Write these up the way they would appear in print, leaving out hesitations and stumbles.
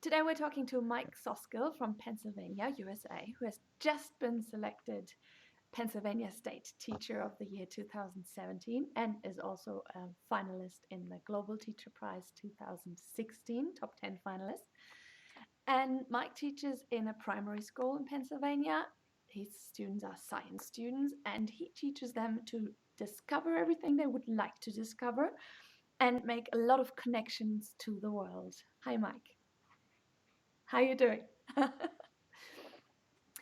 Today we're talking to Mike Soskil from Pennsylvania, USA, who has just been selected Pennsylvania State Teacher of the Year 2017 and is also a finalist in the Global Teacher Prize 2016, top 10 finalist. And Mike teaches in a primary school in Pennsylvania. His students are science students, and he teaches them to discover everything they would like to discover and make a lot of connections to the world. Hi, Mike. How are you doing?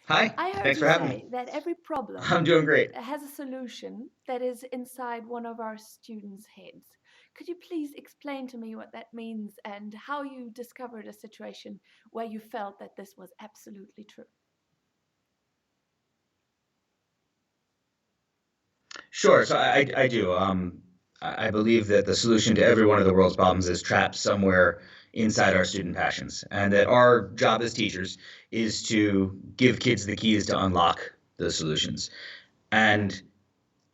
Hi, I heard thanks you for having say me. that every I'm problem doing great. has a solution that is inside one of our students' heads. Could you please explain to me what that means and how you discovered a situation where you felt that this was absolutely true? Sure, so I do. I believe that the solution to every one of the world's problems is trapped somewhere inside our student passions, and that our job as teachers is to give kids the keys to unlock those solutions. And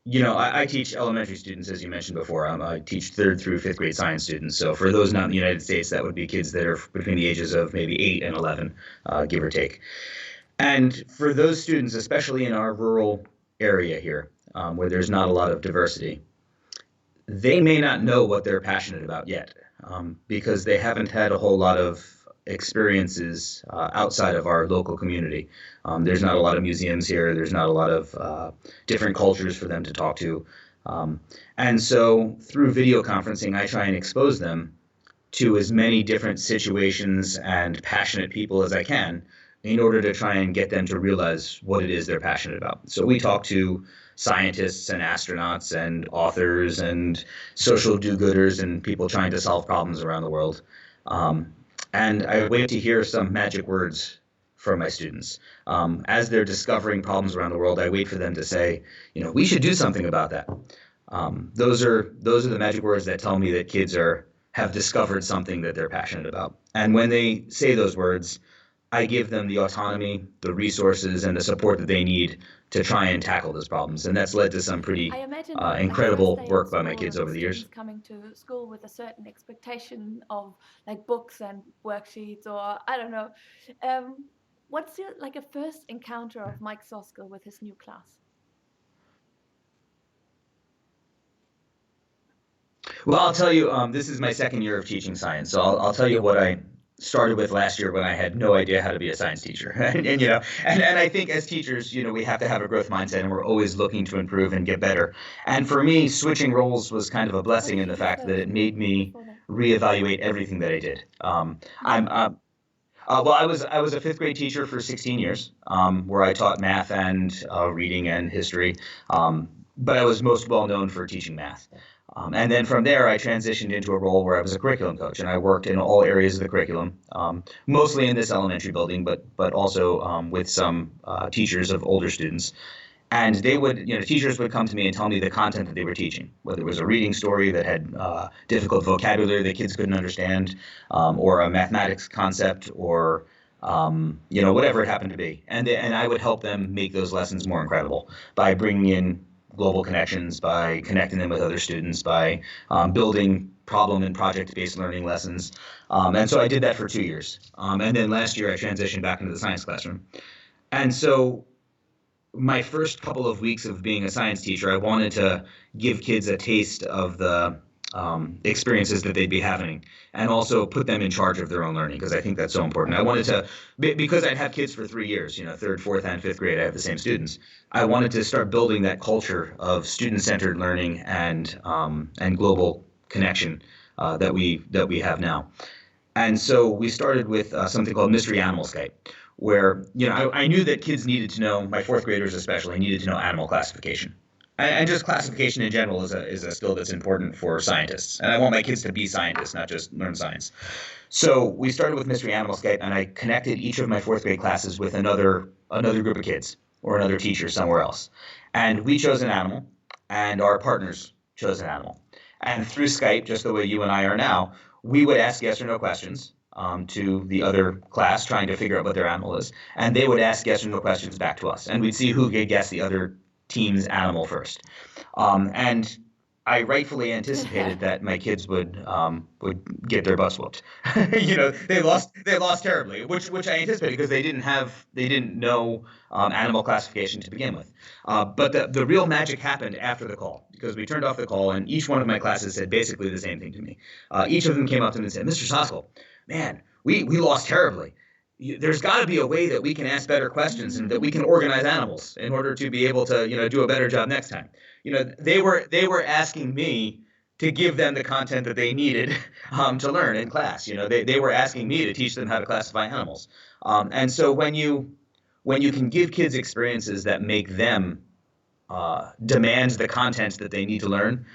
I teach elementary students, as you mentioned before. I teach third through fifth grade science students. So for those not in the United States, that would be kids that are between the ages of maybe 8 and 11, give or take. And for those students, especially in our rural area here, where there's not a lot of diversity, they may not know what they're passionate about yet, because they haven't had a whole lot of experiences outside of our local community. There's not a lot of museums here. There's not a lot of different cultures for them to talk to. And so through video conferencing, I try and expose them to as many different situations and passionate people as I can in order to try and get them to realize what it is they're passionate about. So we talk to scientists and astronauts and authors and social do-gooders and people trying to solve problems around the world. And I wait to hear some magic words from my students. As they're discovering problems around the world, I wait for them to say, we should do something about that. Those are the magic words that tell me that kids have discovered something that they're passionate about. And when they say those words, I give them the autonomy, the resources, and the support that they need to try and tackle those problems. And that's led to some I pretty imagine that the first incredible day at work by my school kids and the over the years. students coming to school with a certain expectation of like books and worksheets or I don't know. Um, what's your like a first encounter of Mike Soskil with his new class? Well, I'll tell you, this is my second year of teaching science, so I'll tell you what I started with last year when I had no idea how to be a science teacher. And I think as teachers, we have to have a growth mindset, and we're always looking to improve and get better. And for me, switching roles was kind of a What blessing did in you the do fact that first it made me before that? reevaluate everything that I did. I'm Well, I was a fifth grade teacher for 16 years, where I taught math and reading and history. But I was most well known for teaching math. And then from there, I transitioned into a role where I was a curriculum coach, and I worked in all areas of the curriculum, mostly in this elementary building, but also with some teachers of older students. And teachers would come to me and tell me the content that they were teaching, whether it was a reading story that had difficult vocabulary that kids couldn't understand, or a mathematics concept, or whatever it happened to be. And I would help them make those lessons more incredible by bringing in global connections, by connecting them with other students, by building problem and project-based learning lessons. And so I did that for 2 years. And then last year I transitioned back into the science classroom. And so my first couple of weeks of being a science teacher, I wanted to give kids a taste of the experiences that they'd be having, and also put them in charge of their own learning, because I think that's so important. I wanted to, because I'd have kids for 3 years, third, fourth, and fifth grade, I have the same students. I wanted to start building that culture of student-centered learning and global connection that we have now. And so we started with something called Mystery Animal Skype, where I knew that kids needed to know, my fourth graders especially, needed to know animal classification. And just classification in general is a skill that's important for scientists. And I want my kids to be scientists, not just learn science. So we started with Mystery Animal Skype, and I connected each of my fourth grade classes with another group of kids or another teacher somewhere else. And we chose an animal, and our partners chose an animal. And through Skype, just the way you and I are now, we would ask yes or no questions to the other class, trying to figure out what their animal is. And they would ask yes or no questions back to us. And we'd see who could guess the other team's animal first. And I rightfully anticipated that my kids would get their butts whooped. They lost terribly, which I anticipated because they didn't know animal classification to begin with. But the real magic happened after the call because we turned off the call and each one of my classes said basically the same thing to me. Each of them came up to me and said, "Mr. Soskil, man, we lost terribly. There's got to be a way that we can ask better questions and that we can organize animals in order to be able to do a better job next time." They were asking me to give them the content that they needed to learn in class. They were asking me to teach them how to classify animals. And so when you can give kids experiences that make them demand the content that they need to learn,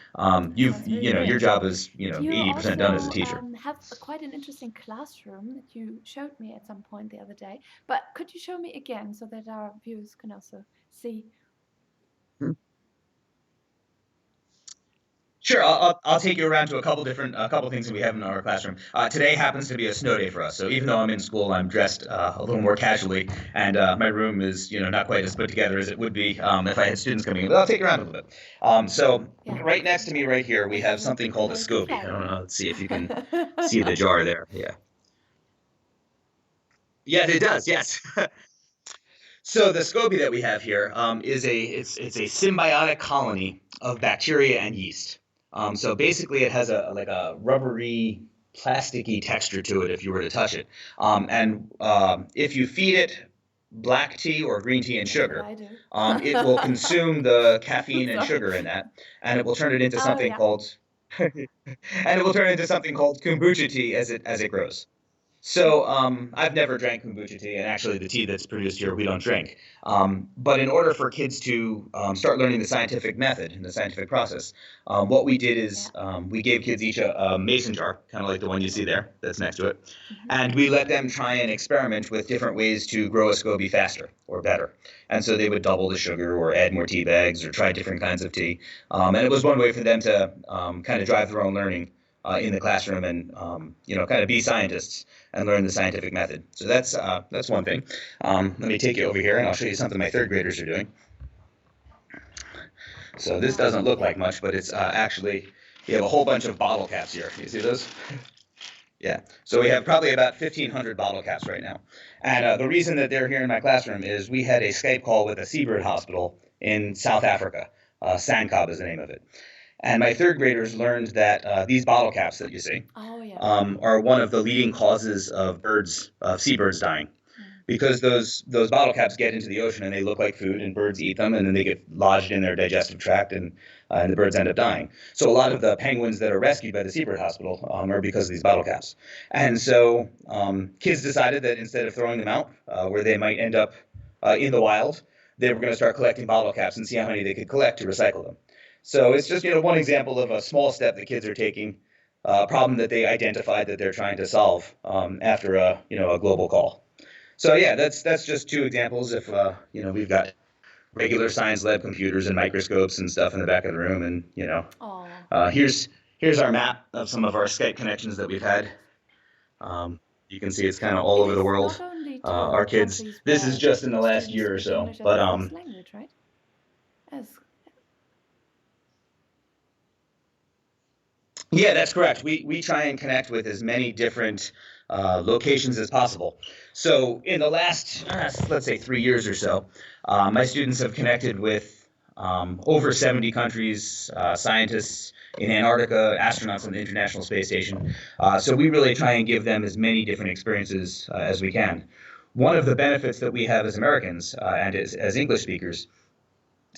your job is You 80% done as a also teacher. have quite an interesting classroom that you showed me at some point the other day. But could you show me again so that our viewers can also see? Sure, I'll take you around to a couple things that we have in our classroom. Today happens to be a snow day for us, so even though I'm in school, I'm dressed a little more casually, and my room is not quite as put together as it would be if I had students coming in. But I'll take you around a little bit. So Yeah. right next to me, right here, we have something called a There's SCOBY. flag. I don't know. Let's see if you can see the jar there. Yeah. Yes, it does. Yes. So the SCOBY that we have here it's a symbiotic colony of bacteria and yeast. So basically, it has a rubbery, plasticky texture to it if you were to touch it. And if you feed it black tea or green tea and That's what sugar, I do. it will consume the caffeine and Sorry. sugar in that, and it will turn it into Oh something yeah. called and it will turn into something called kombucha tea as it grows. So I've never drank kombucha tea, and actually the tea that's produced here we don't drink. But in order for kids to start learning the scientific method and the scientific process, what we did is Yeah. we gave kids each a mason jar, kind of like the one you see there that's next to it, Mhm. and we let them try and experiment with different ways to grow a SCOBY faster or better. And so they would double the sugar or add more tea bags or try different kinds of tea. And it was one way for them to kind of drive their own learning in the classroom and kind of be scientists and learn the scientific method. So that's one thing. Let me take you over here and I'll show you something my third graders are doing. So this doesn't look like much, but it's actually we have a whole bunch of bottle caps here. You see those? Yeah. So we have probably about 1,500 bottle caps right now. And the reason that they're here in my classroom is we had a Skype call with a seabird hospital in South Africa. Sandcob is the name of it. And my third graders learned that these bottle caps that you see Oh yeah. are one of the leading causes of seabirds dying. Because those bottle caps get into the ocean and they look like food and birds eat them and then they get lodged in their digestive tract and the birds end up dying. So a lot of the penguins that are rescued by the Seabird Hospital are because of these bottle caps. And so kids decided that instead of throwing them out where they might end up in the wild, they were going to start collecting bottle caps and see how many they could collect to recycle them. So it's just one example of a small step that kids are taking, a problem that they identified that they're trying to solve after a global call. So yeah, that's just two examples. If we've got regular science lab computers and microscopes and stuff in the back of the room, and Oh. here's our map of some of our Skype connections that we've had. You can see it's kind of all over the world. Not only to Our kids. countries This where is just in the last students year or speak so, English as but a first language, right? As yeah, that's correct. We try and connect with as many different locations as possible. So in the last, let's say 3 years or so, my students have connected with over 70 countries, scientists in Antarctica, astronauts on the International Space Station. So we really try and give them as many different experiences as we can. One of the benefits that we have as Americans and as English speakers,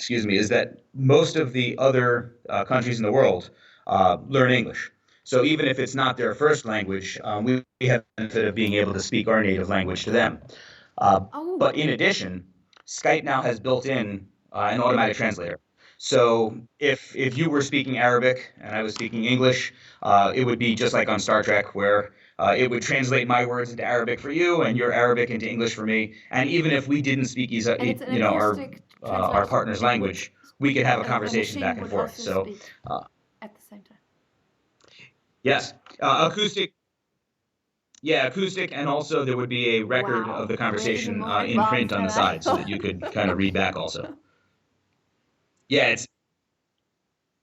is that most of the other countries in the world learn English. So even if it's not their first language, we have the benefit of being able to speak our native language to them. But in addition, Skype now has built in an automatic translator. So if you were speaking Arabic and I was speaking English, it would be just like on Star Trek where it would translate my words into Arabic for you and your Arabic into English for me. And even if we didn't speak our partner's language, we could have a conversation back and forth. So at the same time. yes, acoustic. Yeah, acoustic, and also there would be a record of the conversation in print on the side so that you could kind of read back also. Yeah,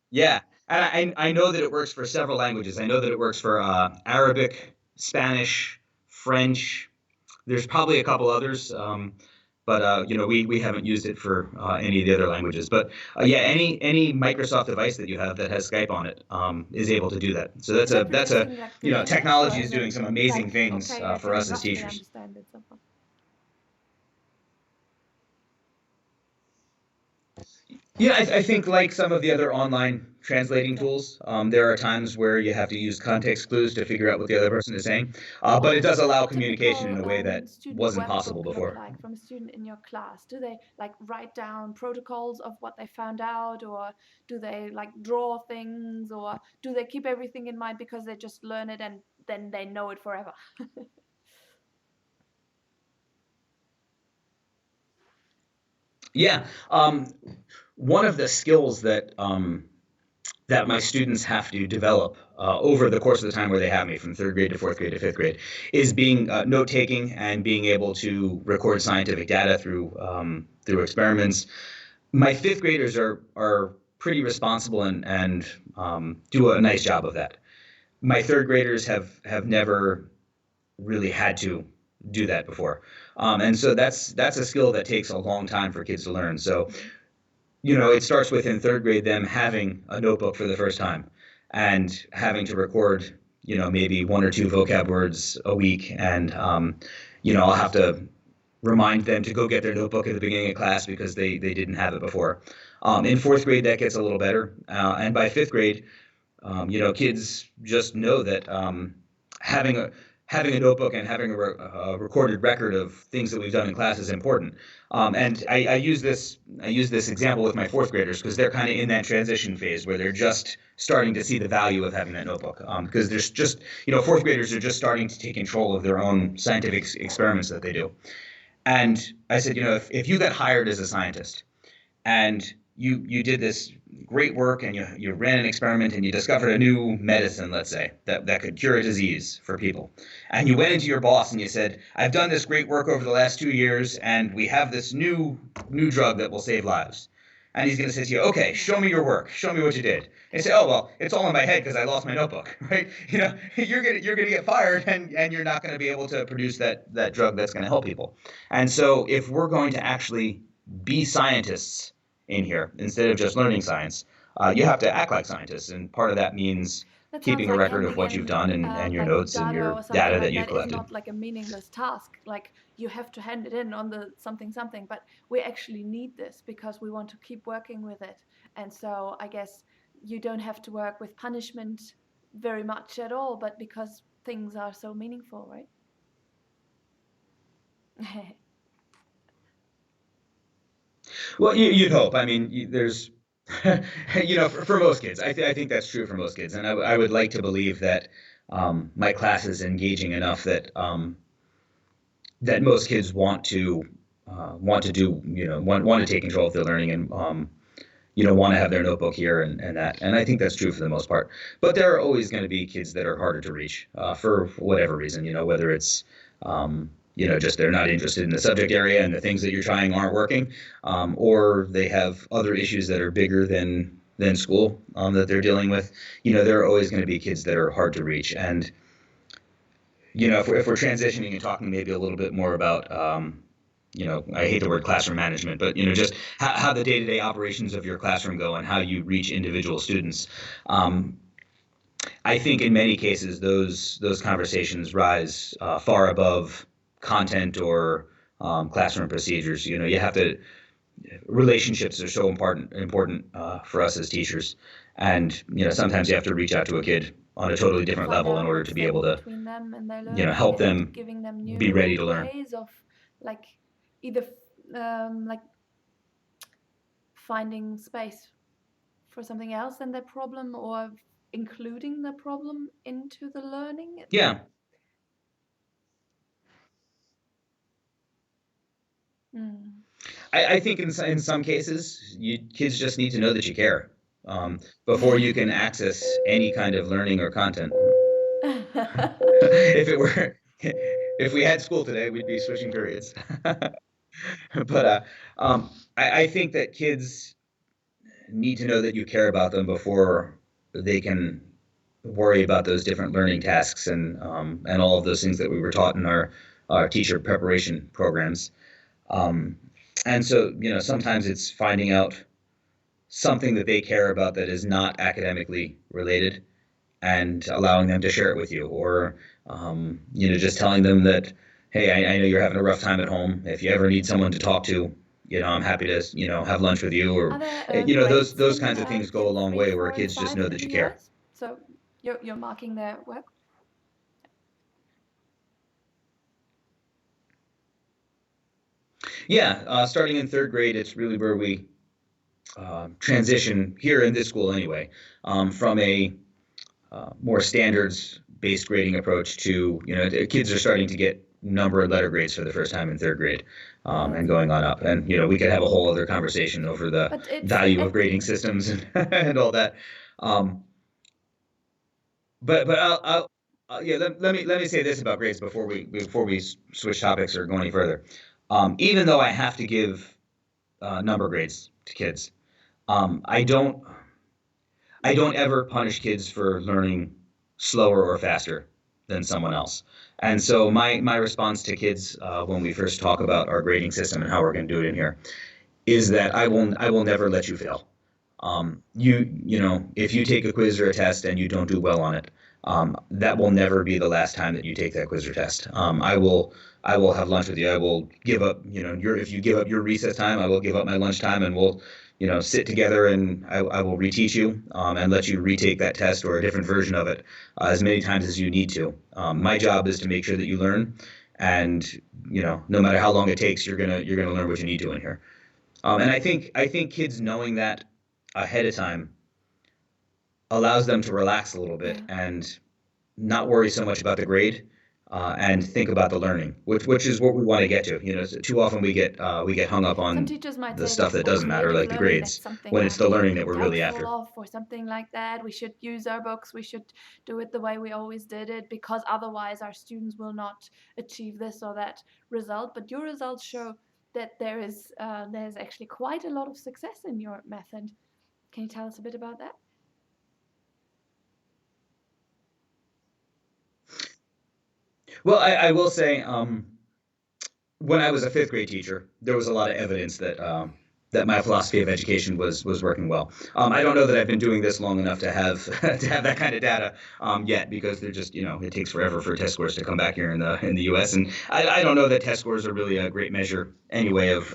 yeah. And I know that it works for several languages. I know that it works for Arabic, Spanish, French. There's probably a couple others, but we haven't used it for any of the other languages. But yeah, any Microsoft device that you have that has Skype on it is able to do that. So Is that that's a producing like the image, technology or is is doing it some amazing like, things okay, I for can us as roughly teachers. understand it somehow? Yeah, I think like some of the other online translating Yeah. tools, there are times where you have to use context clues to figure out what the other person is saying, What but it does does a allow communication in typical a way that student wasn't possible workbook look before. like from a student in your class? Do they like write down protocols of what they found out, or do they like draw things, or do they keep everything in mind because they just learn it and then they know it forever? Yeah, one of the skills that my students have to develop over the course of the time where they have me, from third grade to fourth grade to fifth grade, is being note taking and being able to record scientific data through experiments. My fifth graders are pretty responsible and do a nice job of that. My third graders have never really had to do that before, and so that's a skill that takes a long time for kids to learn. So Mhm. it starts with in third grade them having a notebook for the first time and having to record, maybe one or two vocab words a week. And, I'll have to remind them to go get their notebook at the beginning of class because they didn't have it before. In fourth grade, that gets a little better. And by fifth grade, kids just know that having a having a notebook and having a recorded record of things that we've done in class is important. And I use this example with my fourth graders because they're kind of in that transition phase where they're just starting to see the value of having that notebook. Because there's just fourth graders are just starting to take control of their own scientific experiments that they do. And I said, if you got hired as a scientist and you did this great work and you ran an experiment and you discovered a new medicine, let's say, that could cure a disease for people. And you went into your boss and you said, I've done this great work over the last 2 years and we have this new drug that will save lives. And he's going to say to you, okay, show me your work. Show me what you did. And you say, oh, well, it's all in my head because I lost my notebook, right? You're gonna get fired and you're not going to be able to produce that drug that's going to help people. And so if we're going to actually be scientists in here instead of just learning science, you have to act like scientists. And part of that means That sounds keeping a like record of handing what you've in done and your like notes and data your or something data that like you've that is collected. not like a meaningless task. Like you have to hand it in on the something something, but we actually need this because we want to keep working with it. And so I guess you don't have to work with punishment very much at all, but because things are so meaningful, right? Well, you'd hope. I mean, there's, for most kids, I think that's true for most kids, and I would like to believe that my class is engaging enough that most kids want to do, want to take control of their learning and want to have their notebook here and that, and I think that's true for the most part. But there are always going to be kids that are harder to reach for whatever reason, whether it's just they're not interested in the subject area and the things that you're trying aren't working, or they have other issues that are bigger than school that they're dealing with. There are always going to be kids that are hard to reach, and if we're transitioning and talking maybe a little bit more about I hate the word classroom management, but just how the day-to-day operations of your classroom go and how you reach individual students. Um, I think in many cases those conversations rise far above content or classroom procedures. You have to relationships are so important for us as teachers, and sometimes you have to reach out to a kid on a totally different Find level in out order what's to be stable able to between them and their learning. help Is it them giving them be ready new to learn. ways of like either like finding space for something else than their problem, or including the problem into the learning? Yeah, Mm. I think in some cases, kids just need to know that you care before you can access any kind of learning or content. If it were, if we had school today, we'd be switching periods. But I think that kids need to know that you care about them before they can worry about those different learning tasks and all of those things that we were taught in our teacher preparation programs. Um, and so, sometimes it's finding out something that they care about that is not academically related and allowing them to share it with you, or just telling them that, hey, I know you're having a rough time at home. If you ever need someone to talk to, I'm happy to have lunch with you, or Are there those grades in kinds of things go year a long three, way where four, and kids just five know in that the you care. US? So you're marking their work. Yeah, starting in third grade, it's really where we transition here in this school anyway, from a more standards based grading approach to, kids are starting to get number and letter grades for the first time in third grade, and going on up. And, we could have a whole other conversation over the But it's value of at grading systems and, and all that. Um, but yeah, let me say this about grades before we switch topics or go any further. Even though I have to give number grades to kids, um, I don't I don't ever punish kids for learning slower or faster than someone else. And so my response to kids, when we first talk about our grading system and how we're going to do it in here, is that I will never let you fail. If you take a quiz or a test and you don't do well on it, that will never be the last time that you take that quiz or test. I will have lunch with you. I will give up, if you give up your recess time, I will give up my lunch time, and we'll, sit together, and I will reteach you, and let you retake that test or a different version of it, as many times as you need to. My job is to make sure that you learn, and, no matter how long it takes, you're gonna learn what you need to in here. And I think kids knowing that ahead of time allows them to relax a little bit Yeah. and not worry so much about the grade, and think about the learning, which is what we want to get to. Too often we get hung up Some on teachers might the say stuff that, that oh, doesn't matter, creative like the learning, grades, that's something when it's I'm the learning that we're really doubtful after. of, or something like that. We should use our books. We should do it the way we always did it, because otherwise our students will not achieve this or that result. But your results show that there's actually quite a lot of success in your method. Can you tell us a bit about that? Well, I will say, when I was a fifth grade teacher, there was a lot of evidence that my philosophy of education was working well. I don't know that I've been doing this long enough to have to have that kind of data, yet, because they're just, it takes forever for test scores to come back here in the U.S. And I don't know that test scores are really a great measure anyway of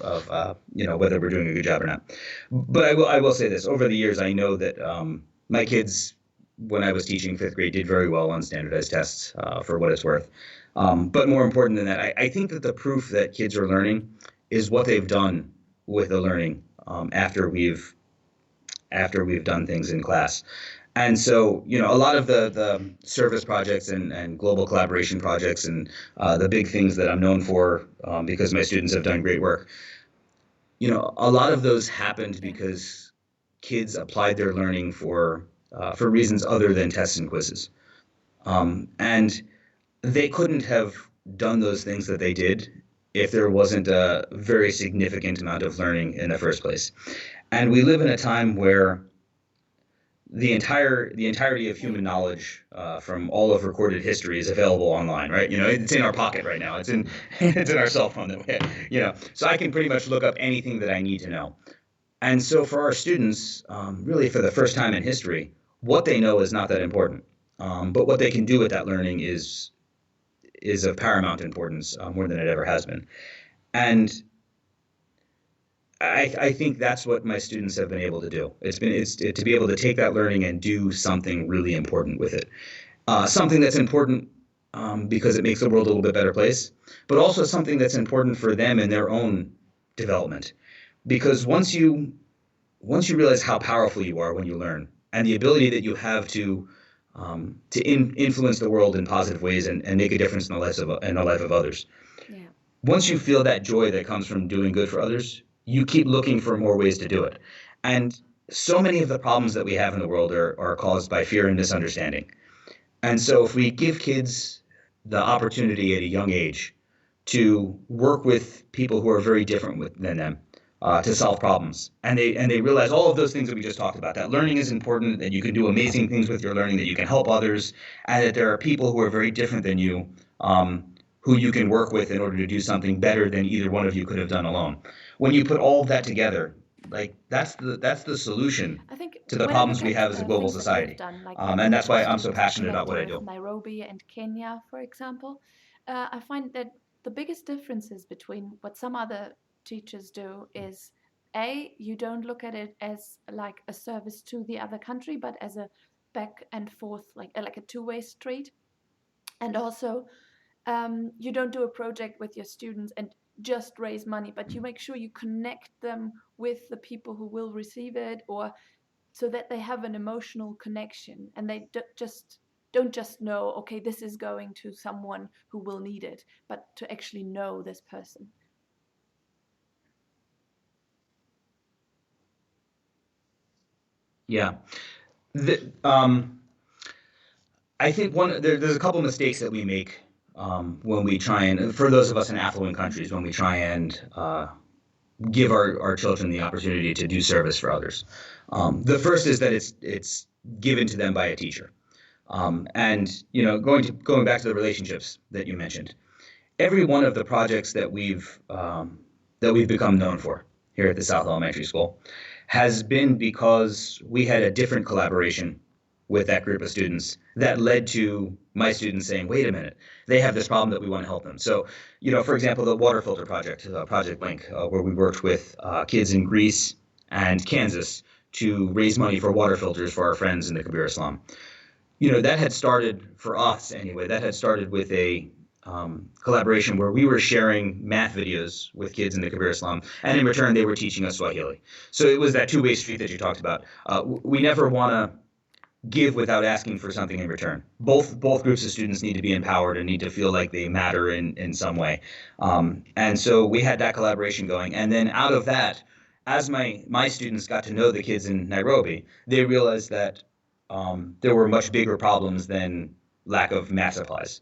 whether we're doing a good job or not. But I will say this: over the years, I know that, my kids, when I was teaching fifth grade, did very well on standardized tests, for what it's worth. But more important than that, I think that the proof that kids are learning is what they've done with the learning, after we've done things in class. And so, a lot of the service projects and global collaboration projects, and the big things that I'm known for, because my students have done great work, a lot of those happened Yeah. because kids applied their learning for reasons other than tests and quizzes. And they couldn't have done those things that they did if there wasn't a very significant amount of learning in the first place. And we live in a time where the entirety of Yeah. human knowledge, from all of recorded history, is available online, right? It's in our pocket right now. It's in it's in our cell phone that we have, So I can pretty much look up anything that I need to know. And so for our students, really for the first time in history, what they know is not that important. But what they can do with that learning is of paramount importance, more than it ever has been. And I think that's what my students have been able to do. It's to be able to take that learning and do something really important with it. Something that's important, because it makes the world a little bit better place, but also something that's important for them in their own development. Because once you realize how powerful you are when you learn, and the ability that you have to influence the world in positive ways, and make a difference in the life of others. Yeah. Once you feel that joy that comes from doing good for others, you keep looking for more ways to do it. And so many of the problems that we have in the world are caused by fear and misunderstanding. And so if we give kids the opportunity at a young age to work with people who are very different than them, to solve problems. And they realize all of those things that we just talked about, that learning is important, that you can do amazing things with your learning, that you can help others, and that there are people who are very different than you, who you can work with in order to do something better than either one of you could have done alone. When you put all of that together, like that's the solution I think to the when I problems look we at have as a global things that you've society. done, like And that's why I'm so students passionate about what I connecting with do. Nairobi and Kenya, for example, I find that the biggest differences between what some other teachers do is A, you don't look at it as like a service to the other country, but as a back and forth, like a two-way street. And also, you don't do a project with your students and just raise money, but you make sure you connect them with the people who will receive it, or so that they have an emotional connection and they don't just know, okay, this is going to someone who will need it, but to actually know this person. Yeah. The, I think there's a couple of mistakes that we make when we try and, for those of us in affluent countries, when we try and give our children the opportunity to do service for others. The first is that it's given to them by a teacher. And going back to the relationships that you mentioned, every one of the projects that we've become known for here at the South Elementary School has been because we had a different collaboration with that group of students that led to my students saying, wait a minute, they have this problem that we want to help them. So, for example, the water filter project, Project Link, where we worked with kids in Greece and Kansas to raise money for water filters for our friends in the Kabir Islam. That had started, for us anyway, that had started with a collaboration where we were sharing math videos with kids in the Kabir Islam, and in return, they were teaching us Swahili. So it was that two-way street that you talked about. We never want to give without asking for something in return. Both groups of students need to be empowered and need to feel like they matter in some way. And so we had that collaboration going. And then out of that, as my students got to know the kids in Nairobi, they realized that there were much bigger problems than lack of math supplies.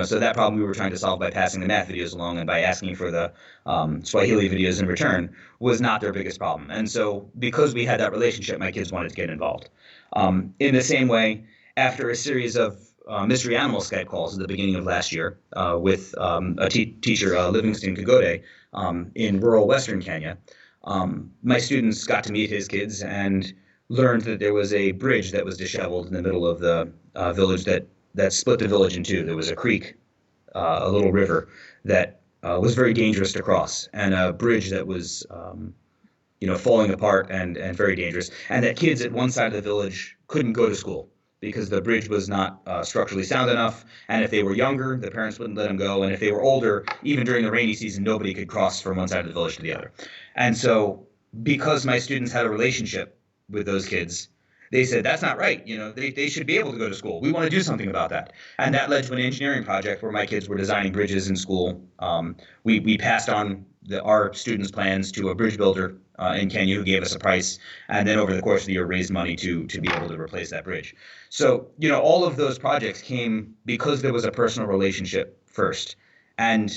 So that problem we were trying to solve by passing the math videos along and by asking for the Swahili videos in return was not their biggest problem. And so because we had that relationship, my kids wanted to get involved. In the same way, after a series of mystery animal Skype calls at the beginning of last year with a teacher, Livingston Kagode, in rural Western Kenya, my students got to meet his kids and learned that there was a bridge that was disheveled in the middle of the village that split the village in two. There was a creek, a little river that was very dangerous to cross, and a bridge that was falling apart and very dangerous, and that kids at one side of the village couldn't go to school because the bridge was not structurally sound enough, and if they were younger, the parents wouldn't let them go, and if they were older, even during the rainy season, nobody could cross from one side of the village to the other. And so because my students had a relationship with those kids, they said, that's not right. They should be able to go to school. We want to do something about that. And that led to an engineering project where my kids were designing bridges in school. We passed on our students' plans to a bridge builder in Kenya who gave us a price, and then over the course of the year raised money to be able to replace that bridge. So, all of those projects came because there was a personal relationship first. And,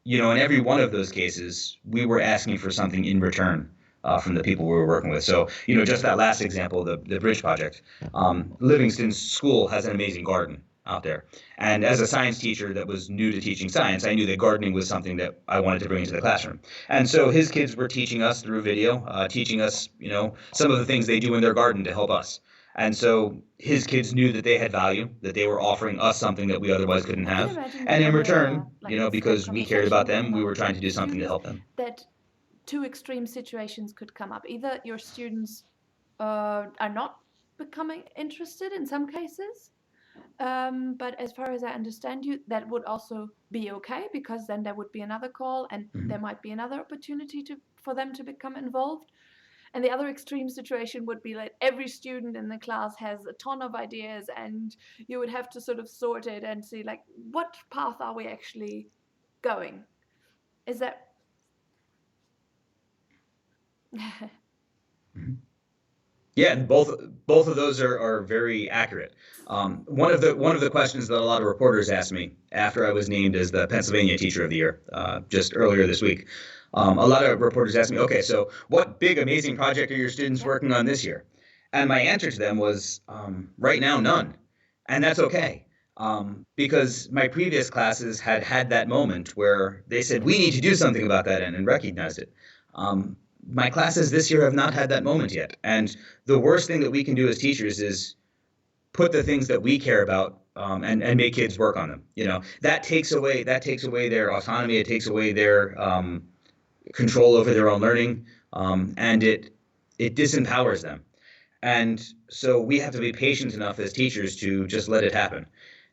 in every one of those cases, we were asking for something in return from the people we were working with. So, just that last example, the bridge project, Livingston School has an amazing garden out there. And as a science teacher that was new to teaching science, I knew that gardening was something that I wanted to bring into the classroom. And so his kids were teaching us through video, teaching us, some of the things they do in their garden to help us. And so his kids knew that they had value, that they were offering us something that we otherwise couldn't have. And in return, because we cared about them, we were trying to do something to help them. That two extreme situations could come up. Either your students are not becoming interested in some cases, but as far as I understand you, that would also be okay, because then there would be another call and there might be another opportunity for them to become involved. And the other extreme situation would be like every student in the class has a ton of ideas, and you would have to sort of sort it and see like what path are we actually going. Is that Yeah, both of those are very accurate. One of the questions that a lot of reporters asked me after I was named as the Pennsylvania Teacher of the Year just earlier this week A lot of reporters ask me, okay, so what big, amazing project are your students Yeah. working on this year? And my answer to them was, right now, none. And that's okay. Because my previous classes had had that moment where they said, we need to do something about that and recognized it. My classes this year have not had that moment yet. And the worst thing that we can do as teachers is put the things that we care about and make kids work on them. That takes away their autonomy. It takes away their control over their own learning, and it disempowers them. And so we have to be patient enough as teachers to just let it happen.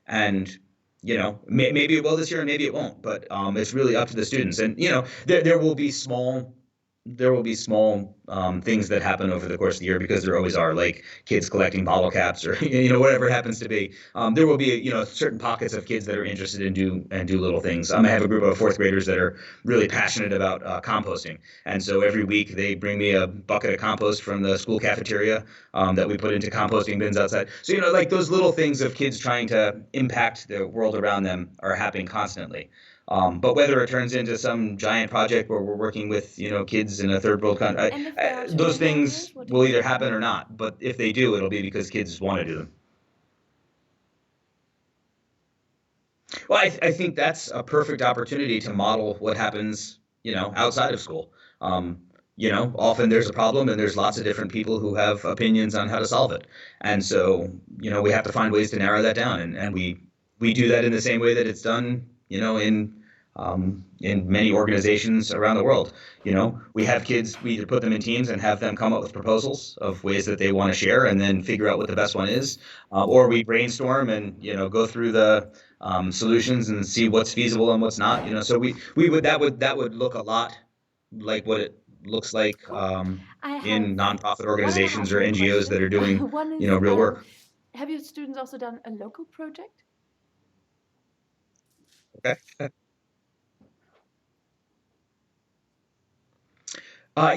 And maybe it will this year and maybe it won't, but it's really up to the students. And there will be small things that happen over the course of the year, because there always are, like kids collecting bottle caps or whatever it happens to be. There will be certain pockets of kids that are interested in do little things. I have a group of fourth graders that are really passionate about composting, and so every week they bring me a bucket of compost from the school cafeteria that we put into composting bins outside. So like those little things of kids trying to impact the world around them are happening constantly. But whether it turns into some giant project where we're working with kids in a third world country, And if there are too those many things ideas, what do will you either do? happen or not. But if they do, it'll be because kids want to do them. Well, I think that's a perfect opportunity to model what happens, outside of school. Often there's a problem and there's lots of different people who have opinions on how to solve it. And so, we have to find ways to narrow that down. And we do that in the same way that it's done, in many organizations around the world. We have kids, we either put them in teams and have them come up with proposals of ways that they want to share and then figure out what the best one is, or we brainstorm and go through the solutions and see what's feasible and what's not. So we would that would look a lot like what it looks like Cool. I have in nonprofit one and a organizations half or more NGOs that questions. are doing One is, real work. have your students also done a local project? Okay.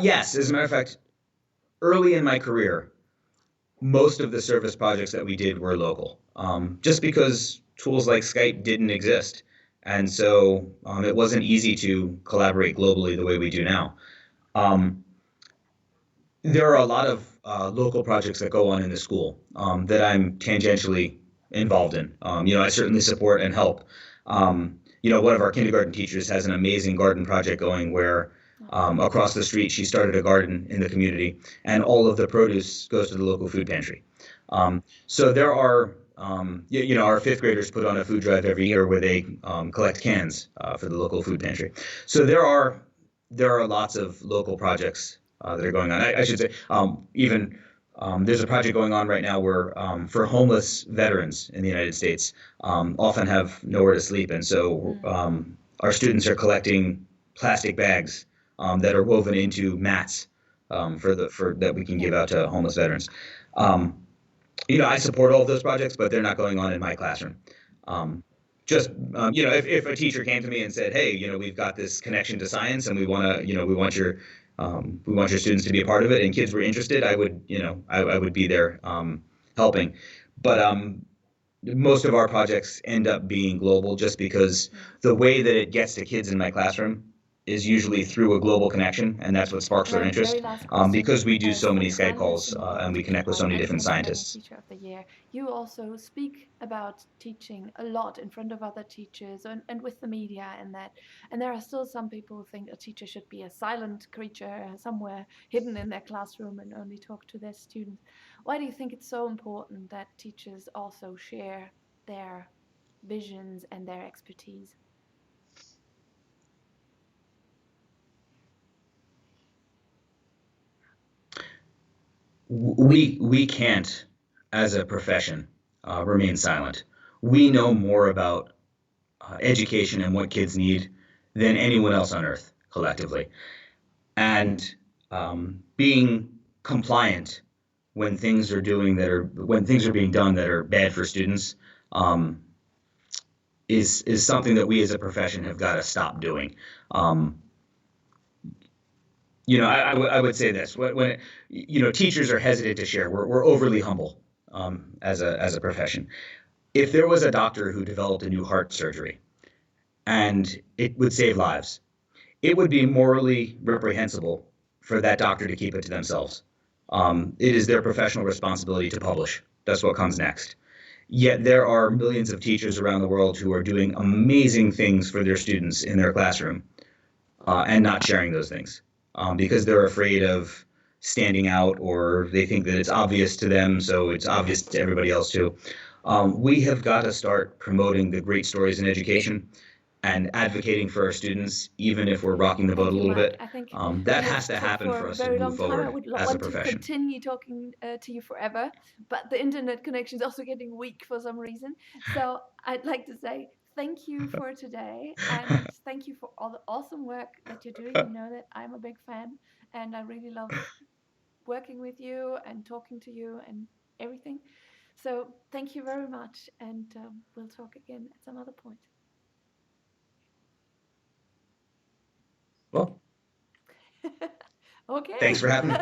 Yes, as a matter of fact, early in my career, most of the service projects that we did were local, just because tools like Skype didn't exist. And so it wasn't easy to collaborate globally the way we do now. Um, there are a lot of local projects that go on in the school that I'm tangentially involved in. I certainly support and help. One of our kindergarten teachers has an amazing garden project going where across the street she started a garden in the community, and all of the produce goes to the local food pantry. So there are, our fifth graders put on a food drive every year where they collect cans for the local food pantry. So there are lots of local projects that are going on. I should say, even there's a project going on right now where for homeless veterans in the United States often have nowhere to sleep, and so our students are collecting plastic bags that are woven into mats for that we can give out to homeless veterans. I support all of those projects, but they're not going on in my classroom. If a teacher came to me and said, "Hey, we've got this connection to science, and we want your students to be a part of it," and kids were interested, I would, I would be there helping. But most of our projects end up being global, just because the way that it gets to kids in my classroom is usually through a global connection, and that's what sparks their interest. Very last question. Because we do As so for many the Skype finalists calls in the and we connect with so many different Pennsylvania scientists. Teacher of the Year, you also speak about teaching a lot in front of other teachers and with the media and that. And there are still some people who think a teacher should be a silent creature somewhere hidden in their classroom and only talk to their students. Why do you think it's so important that teachers also share their visions and their expertise? We can't, as a profession, remain silent. We know more about education and what kids need than anyone else on earth collectively. And being compliant when things are being done that are bad for students um, is something that we as a profession have got to stop doing. Um, I would say this: teachers are hesitant to share. We're overly humble as a profession. If there was a doctor who developed a new heart surgery and it would save lives, it would be morally reprehensible for that doctor to keep it to themselves. It is their professional responsibility to publish. That's what comes next. Yet there are millions of teachers around the world who are doing amazing things for their students in their classroom and not sharing those things because they're afraid of standing out, or they think that it's obvious to them, so it's obvious to everybody else too. We have got to start promoting the great stories in education and advocating for our students, even if we're rocking the boat Thank a you, little Mike. bit. I think That we have has to talked happen for for a us to very move long time. I forward would as a want to profession. continue talking to you forever, but the internet connection is also getting weak for some reason. So I'd like to say thank you for today, and thank you for all the awesome work that you're doing. You know that I'm a big fan, and I really love working with you and talking to you and everything. So thank you very much, and we'll talk again at some other point. Well, Okay. thanks for having me.